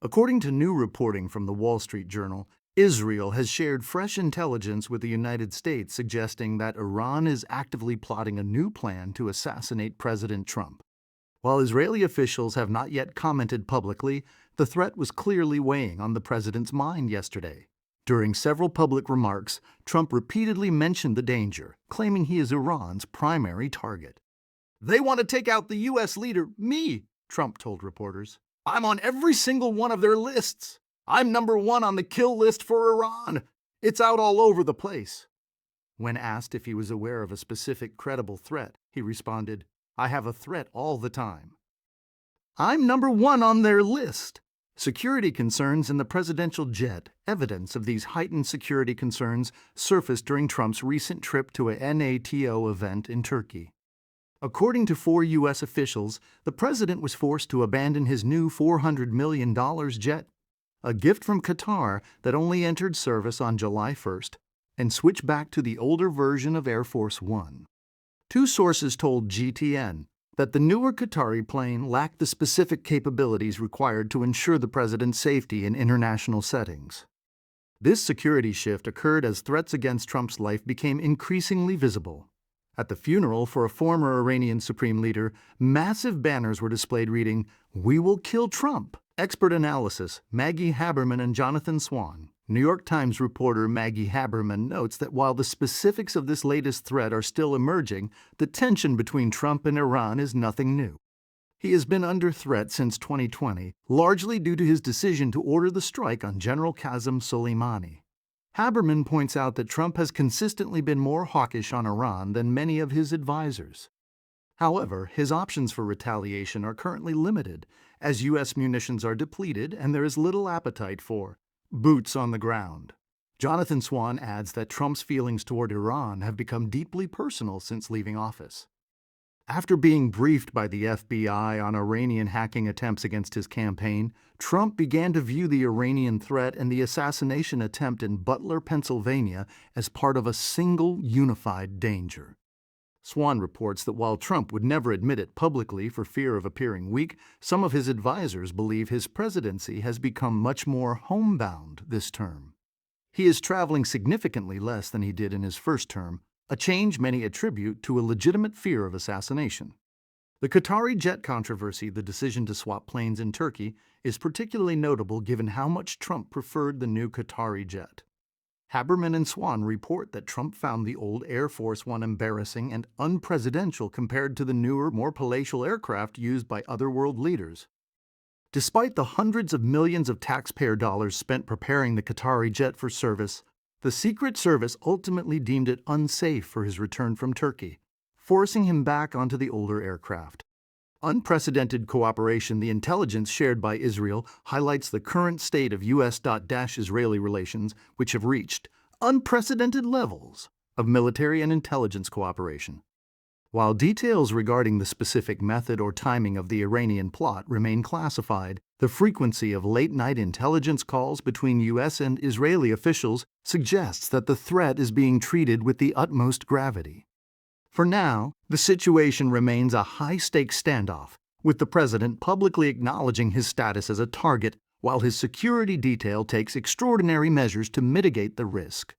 According to new reporting from the Wall Street Journal, Israel has shared fresh intelligence with the United States suggesting that Iran is actively plotting a new plan to assassinate President Trump. While Israeli officials have not yet commented publicly, the threat was clearly weighing on the president's mind yesterday. During several public remarks, Trump repeatedly mentioned the danger, claiming he is Iran's primary target. "They want to take out the U.S. leader, me," Trump told reporters. "I'm on every single one of their lists. I'm #1 on the kill list for Iran. It's out all over the place." When asked if he was aware of a specific credible threat, he responded, "I have a threat all the time. I'm #1 on their list." Security concerns in the presidential jet, evidence of these heightened security concerns, surfaced during Trump's recent trip to a NATO event in Turkey. According to 4 U.S. officials, the president was forced to abandon his new $400 million jet, a gift from Qatar that only entered service on July 1st, and switch back to the older version of Air Force One. 2 sources told GTN that the newer Qatari plane lacked the specific capabilities required to ensure the president's safety in international settings. This security shift occurred as threats against Trump's life became increasingly visible. At the funeral for a former Iranian supreme leader, massive banners were displayed reading, "We will kill Trump." Expert analysis Maggie Haberman and Jonathan Swan. New York Times reporter Maggie Haberman notes that while the specifics of this latest threat are still emerging, the tension between Trump and Iran is nothing new. He has been under threat since 2020, largely due to his decision to order the strike on General Qasem Soleimani. Haberman points out that Trump has consistently been more hawkish on Iran than many of his advisors. However, his options for retaliation are currently limited, as U.S. munitions are depleted and there is little appetite for boots on the ground. Jonathan Swan adds that Trump's feelings toward Iran have become deeply personal since leaving office. After being briefed by the FBI on Iranian hacking attempts against his campaign, Trump began to view the Iranian threat and the assassination attempt in Butler, Pennsylvania, as part of a single, unified danger. Swan reports that while Trump would never admit it publicly for fear of appearing weak, some of his advisors believe his presidency has become much more homebound this term. He is traveling significantly less than he did in his first term, a change many attribute to a legitimate fear of assassination. The Qatari jet controversy, the decision to swap planes in Turkey, is particularly notable given how much Trump preferred the new Qatari jet. Haberman and Swan report that Trump found the old Air Force One embarrassing and unpresidential compared to the newer, more palatial aircraft used by other world leaders. Despite the hundreds of millions of taxpayer dollars spent preparing the Qatari jet for service, the Secret Service ultimately deemed it unsafe for his return from Turkey, forcing him back onto the older aircraft. Unprecedented cooperation, the intelligence shared by Israel, highlights the current state of U.S.-Israeli relations, which have reached unprecedented levels of military and intelligence cooperation. While details regarding the specific method or timing of the Iranian plot remain classified, the frequency of late-night intelligence calls between U.S. and Israeli officials suggests that the threat is being treated with the utmost gravity. For now, the situation remains a high-stakes standoff, with the president publicly acknowledging his status as a target while his security detail takes extraordinary measures to mitigate the risk.